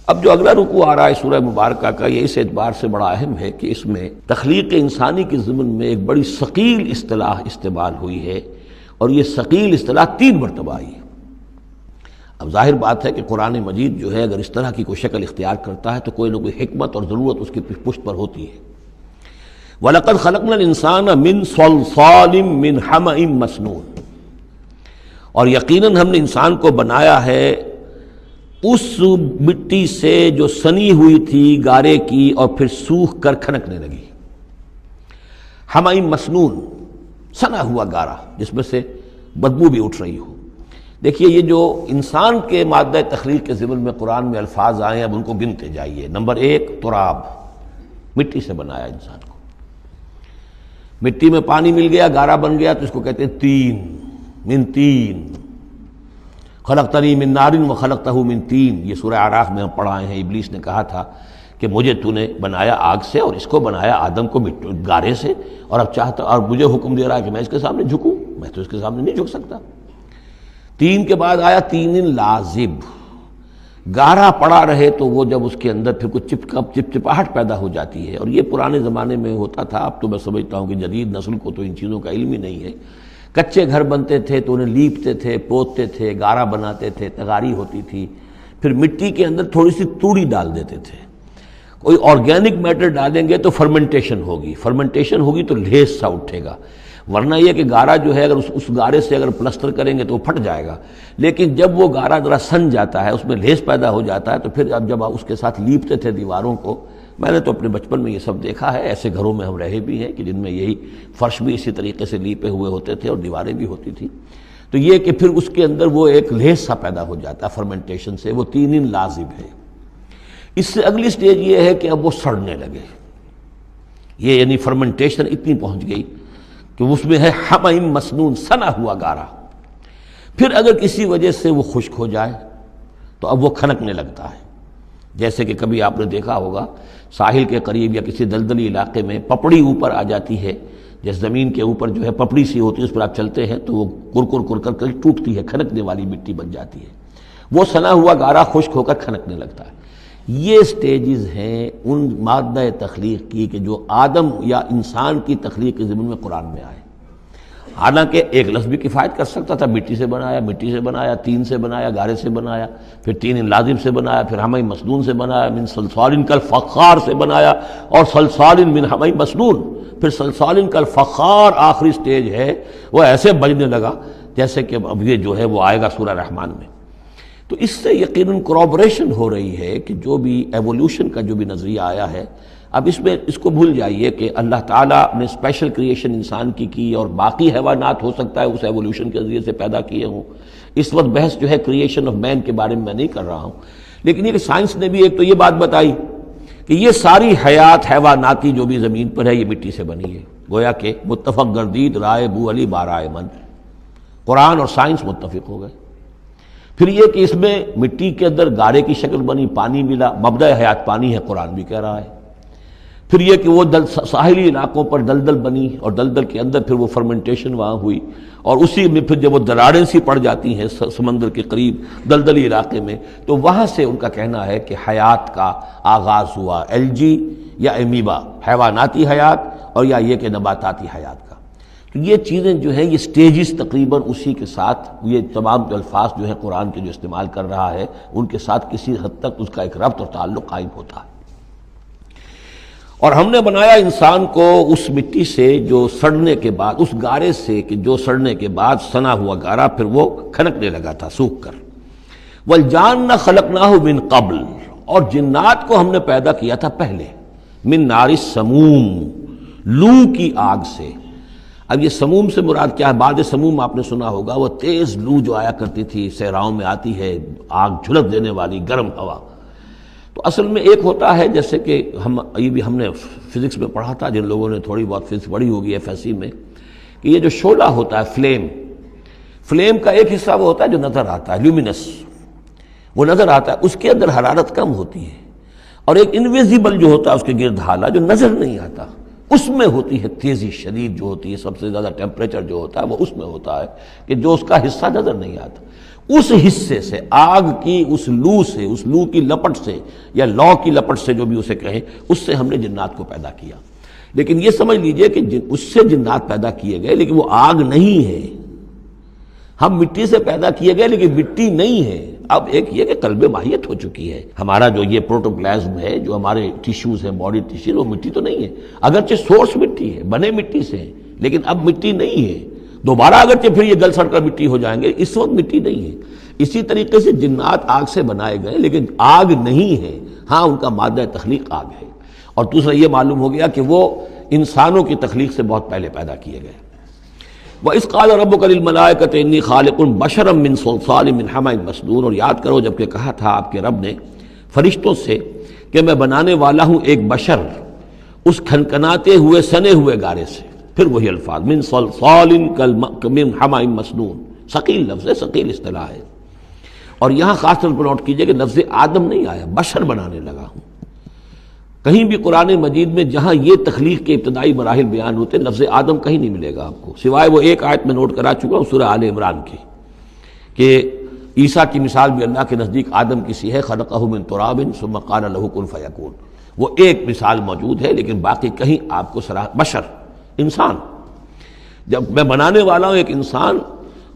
اب جو اگلا رکوع آ رہا ہے سورہ مبارکہ کا، یہ اس اعتبار سے بڑا اہم ہے کہ اس میں تخلیق انسانی کے ضمن میں ایک بڑی ثقیل اصطلاح استعمال ہوئی ہے، اور یہ ثقیل اصطلاح 3 مرتبہ آئی ہے۔ اب ظاہر بات ہے کہ قرآن مجید جو ہے اگر اس طرح کی کوئی شکل اختیار کرتا ہے تو کوئی نہ کوئی حکمت اور ضرورت اس کی پشت پر ہوتی ہے۔ وَلَقَدْ خَلَقْنَا الْإِنسَانَ مِنْ صَلْصَالٍ مِّنْ حَمَإٍ مَّسْنُونٍ، اور یقیناً ہم نے انسان کو بنایا ہے اس مٹی سے جو سنی ہوئی تھی گارے کی اور پھر سوکھ کر کھنکنے لگی۔ حَمَإٍ مَّسْنُون، سنا ہوا گارا جس میں سے بدبو بھی اٹھ رہی ہو۔ دیکھیے یہ جو انسان کے مادہ تخلیق کے ضمن میں قرآن میں الفاظ آئے ہیں، اب ان کو گنتے جائیے۔ نمبر 1 تراب، مٹی سے بنایا انسان کو، مٹی میں پانی مل گیا گارا بن گیا تو اس کو کہتے ہیں تین، من تین، خلقتنی من نار وخلقتہ من تین، یہ سورہ اعراف میں ہم پڑھائے ہیں۔ ابلیس نے کہا تھا کہ مجھے تو نے بنایا آگ سے اور اس کو بنایا آدم کو گارے سے، اور اب چاہتا اور مجھے حکم دے رہا ہے کہ میں اس کے سامنے جھکوں، میں تو اس کے سامنے نہیں جھک سکتا۔ تین کے بعد آیا تین لازب، گارا پڑا رہے تو وہ جب اس کے اندر پھر کچھ چپچپاہٹ پیدا ہو جاتی ہے، اور یہ پرانے زمانے میں ہوتا تھا، اب تو میں سمجھتا ہوں کہ جدید نسل کو تو ان چیزوں کا علم ہی نہیں ہے۔ کچے گھر بنتے تھے تو انہیں لیپتے تھے، پوتتے تھے، گارا بناتے تھے، تغاری ہوتی تھی، پھر مٹی کے اندر تھوڑی سی توڑی ڈال دیتے تھے۔ کوئی آرگینک میٹر ڈالیں گے تو فرمنٹیشن ہوگی، فرمنٹیشن ہوگی تو لیس سا اٹھے گا، ورنہ یہ کہ گارا جو ہے اگر اس گارے سے اگر پلسٹر کریں گے تو وہ پھٹ جائے گا۔ لیکن جب وہ گارا ذرا سن جاتا ہے، اس میں لیس پیدا ہو جاتا ہے، تو پھر اب جب اس کے ساتھ لیپتے تھے دیواروں کو، میں نے تو اپنے بچپن میں یہ سب دیکھا ہے، ایسے گھروں میں ہم رہے بھی ہیں کہ جن میں یہی فرش بھی اسی طریقے سے لیپے ہوئے ہوتے تھے اور دیواریں بھی ہوتی تھی، تو یہ کہ پھر اس کے اندر وہ ایک لیس سا پیدا ہو جاتا ہے فرمنٹیشن سے، وہ تین لازب ہے۔ اس سے اگلی سٹیج یہ ہے کہ اب وہ سڑنے لگے، یہ یعنی فرمنٹیشن اتنی پہنچ گئی کہ اس میں ہے حَمَإٍ مَّسْنُون، سنا ہوا گارا۔ پھر اگر کسی وجہ سے وہ خشک ہو جائے تو اب وہ کھنکنے لگتا ہے، جیسے کہ کبھی آپ نے دیکھا ہوگا ساحل کے قریب یا کسی دلدلی علاقے میں پپڑی اوپر آ جاتی ہے، جس زمین کے اوپر جو ہے پپڑی سی ہوتی ہے، اس پر آپ چلتے ہیں تو وہ کر کر ٹوٹتی ہے، کھنکنے والی مٹی بن جاتی ہے، وہ سنا ہوا گارا خشک ہو کر کھنکنے لگتا ہے۔ یہ سٹیجز ہیں ان مادہ تخلیق کی کہ جو آدم یا انسان کی تخلیق کے ضمن میں قرآن میں آئے۔ حالانکہ ایک لفظ بھی کفایت کر سکتا تھا، مٹی سے بنایا، مٹی سے بنایا، تین سے بنایا، گارے سے بنایا، پھر تین لازم سے بنایا، پھر حَمَإٍ مَّسْنُون سے بنایا، من صلصال کالفخار سے بنایا، اور صلصال من حَمَإٍ مَّسْنُون، پھر صلصال کالفخار آخری سٹیج ہے، وہ ایسے بجنے لگا جیسے کہ اب یہ جو ہے وہ آئے گا سورہ رحمان میں۔ تو اس سے یقیناً کورابریشن ہو رہی ہے کہ جو بھی ایوولوشن کا جو بھی نظریہ آیا ہے، اب اس میں اس کو بھول جائیے کہ اللہ تعالیٰ نے اسپیشل کریشن انسان کی اور باقی حیوانات ہو سکتا ہے اس ایوولوشن کے ذریعے سے پیدا کیے ہوں۔ اس وقت بحث جو ہے کریشن آف مین کے بارے میں نہیں کر رہا ہوں، لیکن یہ کہ سائنس نے بھی ایک تو یہ بات بتائی کہ یہ ساری حیات حیواناتی جو بھی زمین پر ہے یہ مٹی سے بنی ہے، گویا کہ متفق گردید رائے بو علی بارائے من، قرآن اور سائنس متفق ہو گئے۔ پھر یہ کہ اس میں مٹی کے اندر گارے کی شکل بنی، پانی ملا، مبدأ حیات پانی ہے، قرآن بھی کہہ رہا ہے۔ پھر یہ کہ وہ ساحلی علاقوں پر دلدل بنی، اور دلدل کے اندر پھر وہ فرمنٹیشن وہاں ہوئی، اور اسی میں پھر جب وہ دراڑیں سی پڑ جاتی ہیں سمندر کے قریب دلدلی علاقے میں، تو وہاں سے ان کا کہنا ہے کہ حیات کا آغاز ہوا، الجی یا امیبا، حیواناتی حیات، اور یا یہ کہ نباتاتی حیات کا۔ تو یہ چیزیں جو ہیں یہ سٹیجز تقریباً اسی کے ساتھ، یہ تمام جو الفاظ جو ہیں قرآن کے جو استعمال کر رہا ہے ان کے ساتھ کسی حد تک اس کا ایک ربط اور تعلق قائم ہوتا ہے۔ اور ہم نے بنایا انسان کو اس مٹی سے جو سڑنے کے بعد، اس گارے سے کہ جو سڑنے کے بعد سنا ہوا گارا پھر وہ کھنکنے لگا تھا سوکھ کر۔ والجان خلقناہ من قبل، اور جنات کو ہم نے پیدا کیا تھا پہلے، من نار السموم، لو کی آگ سے۔ اب یہ سموم سے مراد کیا ہے؟ بعد سموم آپ نے سنا ہوگا، وہ تیز لو جو آیا کرتی تھی، صحراؤں میں آتی ہے، آگ جھلک دینے والی گرم ہوا۔ تو اصل میں ایک ہوتا ہے جیسے کہ ہم نے فزکس میں پڑھا تھا، جن لوگوں نے تھوڑی بہت فزکس پڑھی ہوگی ایف ایس سی میں، کہ یہ جو شعلہ ہوتا ہے فلیم کا ایک حصہ وہ ہوتا ہے جو نظر آتا ہے، لیومینس، وہ نظر آتا ہے، اس کے اندر حرارت کم ہوتی ہے، اور ایک انویزیبل جو ہوتا ہے اس کے گرد حالہ جو نظر نہیں آتا، اس میں ہوتی ہے تیزی شدید جو ہوتی ہے، سب سے زیادہ ٹیمپریچر جو ہوتا ہے وہ اس میں ہوتا ہے کہ جو اس کا حصہ نظر نہیں آتا۔ اس حصے سے، آگ کی اس لو سے، اس لو کی لپٹ سے یا لو کی لپٹ سے جو بھی اسے کہیں، اس سے ہم نے جنات کو پیدا کیا۔ لیکن یہ سمجھ لیجئے کہ اس سے جنات پیدا کیے گئے لیکن وہ آگ نہیں ہے۔ ہم مٹی سے پیدا کیے گئے لیکن مٹی نہیں ہے۔ اب ایک یہ کہ قلب ماہیت ہو چکی ہے، ہمارا جو یہ پروٹوپلازم ہے، جو ہمارے ٹیشوز ہیں، باڈی ٹیشوز، وہ مٹی تو نہیں ہے، اگرچہ سورس مٹی ہے، بنے مٹی سے ہیں، لیکن اب مٹی نہیں ہے۔ دوبارہ اگرچہ پھر یہ گل سڑ کر مٹی ہو جائیں گے، اس وقت مٹی نہیں ہے۔ اسی طریقے سے جنات آگ سے بنائے گئے لیکن آگ نہیں ہے، ہاں ان کا مادہ تخلیق آگ ہے۔ اور دوسرا یہ معلوم ہو گیا کہ وہ انسانوں کی تخلیق سے بہت پہلے پیدا کیے گئے۔ وَإِذْ قَالَ رَبُّكَ لِلْمَلَائِكَةِ إِنِّي خَالِقٌ بَشَرًا مِّن صَلْصَالٍ مِّنْ حَمَإٍ مَّسْنُونٍ، اور یاد کرو جب کہ کہا تھا آپ کے رب نے فرشتوں سے کہ میں بنانے والا ہوں ایک بشر اس کھنکھناتے ہوئے سنے ہوئے گارے سے۔ پھر وہی الفاظ من صلصال من حمأ مسنون، ثقیل لفظ ہے، ثقیل اصطلاح ہے۔ اور یہاں خاص طور پر نوٹ کیجئے کہ لفظ آدم نہیں آیا، بشر بنانے لگا ہوں۔ کہیں بھی قرآن مجید میں جہاں یہ تخلیق کے ابتدائی مراحل بیان ہوتے ہیں، لفظ آدم کہیں نہیں ملے گا آپ کو، سوائے وہ ایک آیت میں نوٹ کرا چکا ہوں سورہ آل عمران کی، کہ عیسیٰ کی مثال بھی اللہ کے نزدیک آدم کی سی ہے، خلقہ من تراب ثم قال له کن فیکون، وہ ایک مثال موجود ہے، لیکن باقی کہیں آپ کو بشر، انسان، جب میں بنانے والا ہوں ایک انسان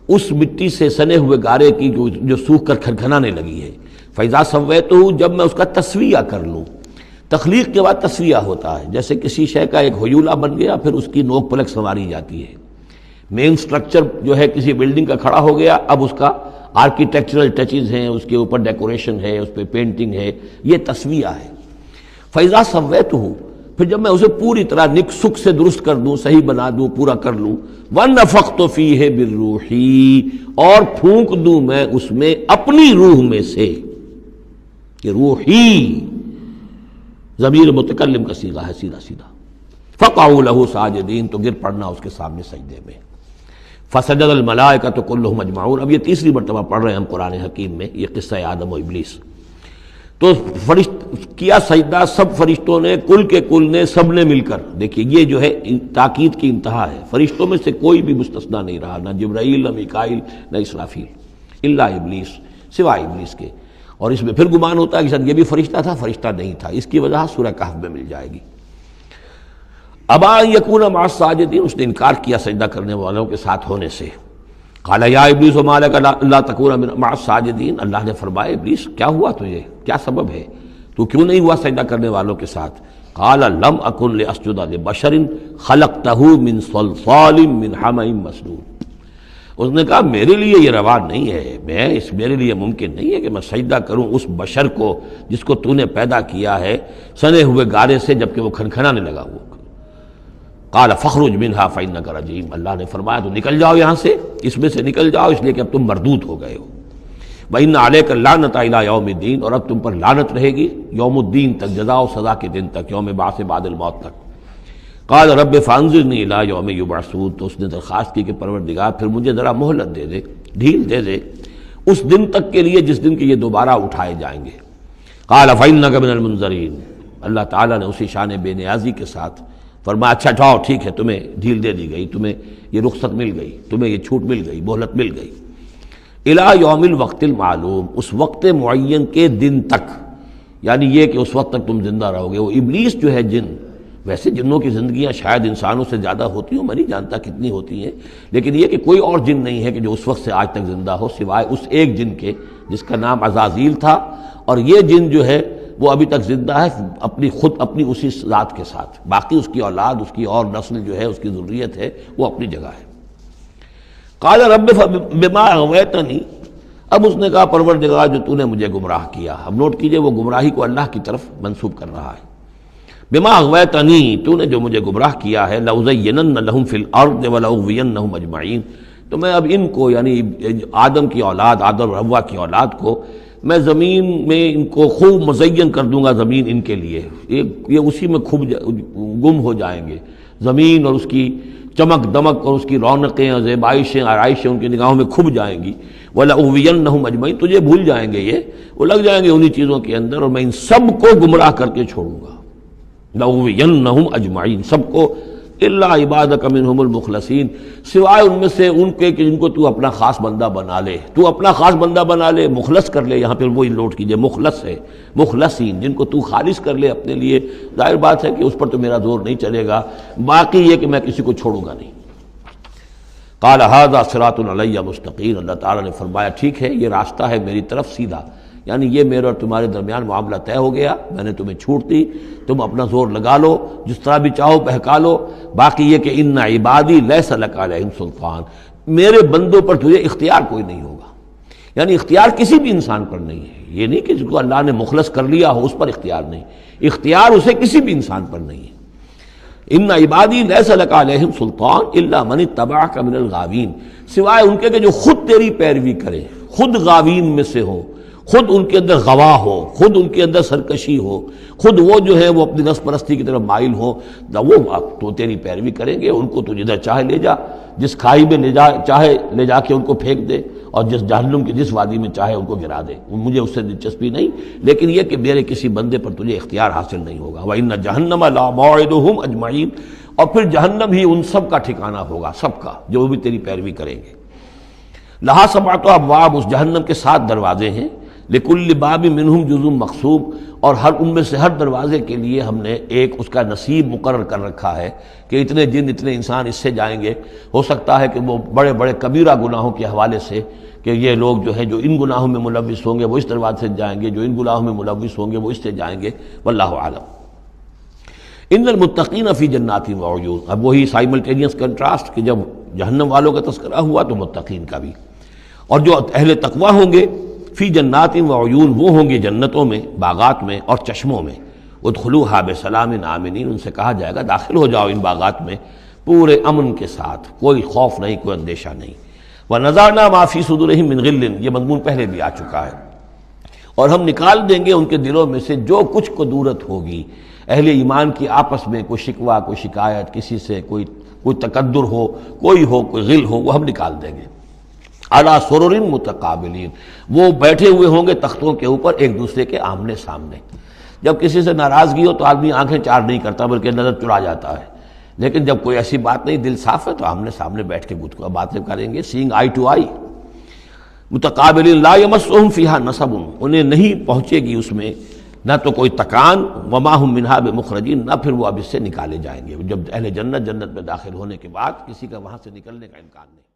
اس مٹی سے سنے ہوئے گارے کی جو سوکھ کر کھنکھنانے لگی ہے، فَإِذَا سَوَّيْتُهُ، جب میں اس کا تسویہ کر لوں۔ تخلیق کے بعد تسویہ ہوتا ہے، جیسے کسی شے کا ایک حیولہ بن گیا، پھر اس کی نوک پلک سنواری جاتی ہے۔ مین سٹرکچر جو ہے کسی بلڈنگ کا کھڑا ہو گیا، اب اس کا آرکیٹیکچرل ٹچز ہیں، اس کے اوپر ڈیکوریشن ہے، اس پہ پینٹنگ ہے، یہ تسویہ ہے۔ فَإِذَا سَوَّيْتُهُ، پھر جب میں اسے پوری طرح نک سک سے درست کر دوں، صحیح بنا دوں، پورا کر لوں، وَنَفَخْتُ فِيهِ مِن رُوحِي، اور پھونک دوں میں اس میں اپنی روح میں سے، کہ روحی ضمیر متکلم کا صیغہ ہے سیدھا سیدھا، فَقَعُوا لَهُ سَاجِدِينَ، تو گر پڑنا اس کے سامنے سجدے میں۔ فَسَجَدَ الْمَلَائِكَةُ كُلُّهُمْ أَجْمَعُونَ، اب یہ تیسری مرتبہ پڑھ رہے ہیں ہم قرآن حکیم میں یہ قصہ آدم و ابلیس۔ تو کیا سجدہ سب فرشتوں نے، کل کے کل نے، سب نے مل کر۔ دیکھیے یہ جو ہے تاکید کی انتہا ہے، فرشتوں میں سے کوئی بھی مستثنیٰ نہیں رہا، نہ جبرائیل، نہ میکائیل، نہ اسرافیل، الا ابلیس، سوائے ابلیس کے۔ اور اس میں پھر گمان ہوتا ہے کہ شاید یہ بھی فرشتہ تھا، فرشتہ نہیں تھا، اس کی وجہ سورہ کہف میں مل جائے گی۔ ابا ان یکون مع الساجدین، اس نے انکار کیا سجدہ کرنے والوں کے ساتھ ہونے سے۔ قال یا ابلیس ما لک الا تکون مع الساجدین، اللہ نے فرمایا ابلیس کیا ہوا تجھے، کیا سبب ہے، تو کیوں نہیں ہوا سجدہ کرنے والوں کے ساتھ؟ قال لم اکن لاسجد لبشر خلقتہ من صلصال من حمأ مسنون، اس نے کہا میرے لیے یہ روا نہیں ہے، میرے لیے ممکن نہیں ہے کہ میں سجدہ کروں اس بشر کو جس کو تو نے پیدا کیا ہے سنے ہوئے گارے سے، جبکہ وہ کھنکھنانے لگا ہوا۔ قال فاخرج منها فإنك رجیم، اللہ نے فرمایا تو نکل جاؤ یہاں سے، اس میں سے نکل جاؤ، اس لیے کہ اب تم مردود ہو گئے ہو۔ وإن عليك اللعنة إلى يوم الدین، اور اب تم پر لعنت رہے گی یوم الدین تک، جزا و سزا کے دن تک، یوم بعث بعد الموت تک۔ قال رب فانظرنی الی یوم یبعثون، تو اس نے درخواست کی کہ پروردگار پھر مجھے ذرا مہلت دے دے، ڈھیل دے دے اس دن تک کے لیے جس دن کے یہ دوبارہ اٹھائے جائیں گے۔ قال فإنک من المنظرین، اللہ تعالیٰ نے اسی شان بے نیازی کے ساتھ فرمایا اچھا جاؤ ٹھیک ہے، تمہیں ڈھیل دے دی گئی، تمہیں یہ رخصت مل گئی، تمہیں یہ چھوٹ مل گئی، مہلت مل گئی۔ الی یوم الوقت المعلوم، اس وقت معین کے دن تک، یعنی یہ کہ اس وقت تک تم زندہ رہو گے۔ وہ ابلیس جو ہے جن، ویسے جنوں کی زندگیاں شاید انسانوں سے زیادہ ہوتی ہوں، میں نہیں جانتا کتنی ہوتی ہیں، لیکن یہ کہ کوئی اور جن نہیں ہے کہ جو اس وقت سے آج تک زندہ ہو سوائے اس ایک جن کے جس کا نام عزازیل تھا، اور یہ جن جو ہے وہ ابھی تک زندہ ہے اپنی اسی ذات کے ساتھ، باقی اس کی اولاد، اس کی اور نسل جو ہے، اس کی ذریت ہے، وہ اپنی جگہ ہے۔ قال رب بما اغویتنی، اب اس نے کہا پروردگار جو تو نے مجھے گمراہ کیا، اب نوٹ کیجئے وہ گمراہی کو اللہ کی طرف منسوب کر رہا ہے۔ بما اغویتنی، تو نے جو مجھے گمراہ کیا ہے، لأزینن لہم فی الارض ولأغوینہم اجمعین، تو میں اب ان کو یعنی آدم کی اولاد، آدم اور حوا کی اولاد کو میں زمین میں ان کو خوب مزین کر دوں گا، زمین ان کے لیے یہ اسی میں خوب گم ہو جائیں گے، زمین اور اس کی چمک دمک اور اس کی رونقیں اور زیبائشیں آرائشیں ان کی نگاہوں میں کھب جائیں گی۔ وَلَأُغْوِيَنَّهُمْ أَجْمَعِينَ، تجھے بھول جائیں گے، وہ لگ جائیں گے انہی چیزوں کے اندر، اور میں ان سب کو گمراہ کر کے چھوڑوں گا۔ لَأُغْوِيَنَّهُمْ أَجْمَعِينَ، سب کو الا عبادک منہم المخلصین، سوائے ان میں سے ان کے کہ جن کو تو اپنا خاص بندہ بنا لے، تو اپنا خاص بندہ بنا لے، مخلص کر لے، یہاں پہ وہی نوٹ کیجئے مخلص ہے، مخلصین جن کو تو خالص کر لے اپنے لیے، ظاہر بات ہے کہ اس پر تو میرا زور نہیں چلے گا، باقی یہ کہ میں کسی کو چھوڑوں گا نہیں۔ قال ھذا صراط علی مستقیم، اللہ تعالیٰ نے فرمایا ٹھیک ہے یہ راستہ ہے میری طرف سیدھا، یعنی یہ میرے اور تمہارے درمیان معاملہ طے ہو گیا، میں نے تمہیں چھوٹ دی، تم اپنا زور لگا لو، جس طرح بھی چاہو بہکا لو، باقی یہ کہ ان عبادی لیس لک علیہم سلطان، میرے بندوں پر تجھے اختیار کوئی نہیں ہوگا، یعنی اختیار کسی بھی انسان پر نہیں ہے، یہ نہیں کہ جس کو اللہ نے مخلص کر لیا ہو اس پر اختیار نہیں، اختیار اسے کسی بھی انسان پر نہیں ہے۔ ان عبادی لیس لک علیہم سلطان الا من اتبعک من الغاوین، سوائے ان کے کہ جو خود تیری پیروی کرے، خود غاوین میں سے ہو، خود ان کے اندر غواہ ہو، خود ان کے اندر سرکشی ہو، خود وہ جو ہے وہ اپنی نفس پرستی کی طرف مائل ہو، وہ تو تیری پیروی کریں گے، ان کو تو جدھر چاہے لے جا، جس کھائی میں چاہے لے جا کے ان کو پھینک دے، اور جس جہنم کی جس وادی میں چاہے ان کو گرا دے، مجھے اس سے دلچسپی نہیں، لیکن یہ کہ میرے کسی بندے پر تجھے اختیار حاصل نہیں ہوگا۔ وَإِنَّ جَهَنَّمَ لَمَوْعِدُهُمْ أَجْمَعِينَ، اور پھر جہنم ہی ان سب کا ٹھکانہ ہوگا، سب کا جو بھی تیری پیروی کریں گے۔ لہا سبعۃ ابواب، اس جہنم کے 7 دروازے ہیں، لکل باب منہم جزء مقسوم، اور ہر ان میں سے ہر دروازے کے لیے ہم نے ایک اس کا نصیب مقرر کر رکھا ہے کہ اتنے جن اتنے انسان اس سے جائیں گے، ہو سکتا ہے کہ وہ بڑے بڑے کبیرہ گناہوں کے حوالے سے کہ یہ لوگ جو ہیں جو ان گناہوں میں ملوث ہوں گے وہ اس دروازے سے جائیں گے، جو ان گناہوں میں ملوث ہوں گے وہ اس سے جائیں گے، واللہ اعلم۔ ان المتقین فی جنات وعیون، اب وہی سائملٹینیس کنٹراسٹ کہ جب جہنم والوں کا تذکرہ ہوا تو متقین کا بھی، اور جو اہل تقوی ہوں گے فی جنات وعیون، وہ ہوں گے جنتوں میں، باغات میں اور چشموں میں، ادخلوها بسلام آمنین، ان سے کہا جائے گا داخل ہو جاؤ ان باغات میں پورے امن کے ساتھ، کوئی خوف نہیں، کوئی اندیشہ نہیں۔ وَنَزَعْنَا مَا فِي صُدُورِهِم مِّن غِلٍّ، یہ مضمون پہلے بھی آ چکا ہے، اور ہم نکال دیں گے ان کے دلوں میں سے جو کچھ قدورت ہوگی، اہل ایمان کی آپس میں کوئی شکوہ، کوئی شکایت، کسی سے کوئی تکدر ہو، کوئی غل ہو، وہ ہم نکال دیں گے۔ علی سرر متقابلین، وہ بیٹھے ہوئے ہوں گے تختوں کے اوپر ایک دوسرے کے آمنے سامنے۔ جب کسی سے ناراضگی ہو تو آدمی آنکھیں چار نہیں کرتا بلکہ نظر چڑا جاتا ہے، لیکن جب کوئی ایسی بات نہیں، دل صاف ہے، تو آمنے سامنے بیٹھ کے باتیں کریں گے، سینگ آئی ٹو آئی۔ متقابلین لا یمسہم فیہا نصب، انہیں نہیں پہنچے گی اس میں نہ تو کوئی تکان، وما ہم منہا بمخرجین، نہ پھر وہ اب اس سے نکالے جائیں گے۔ جب اہل جنت میں داخل ہونے کے بعد کسی کا وہاں سے نکلنے کا امکان نہیں۔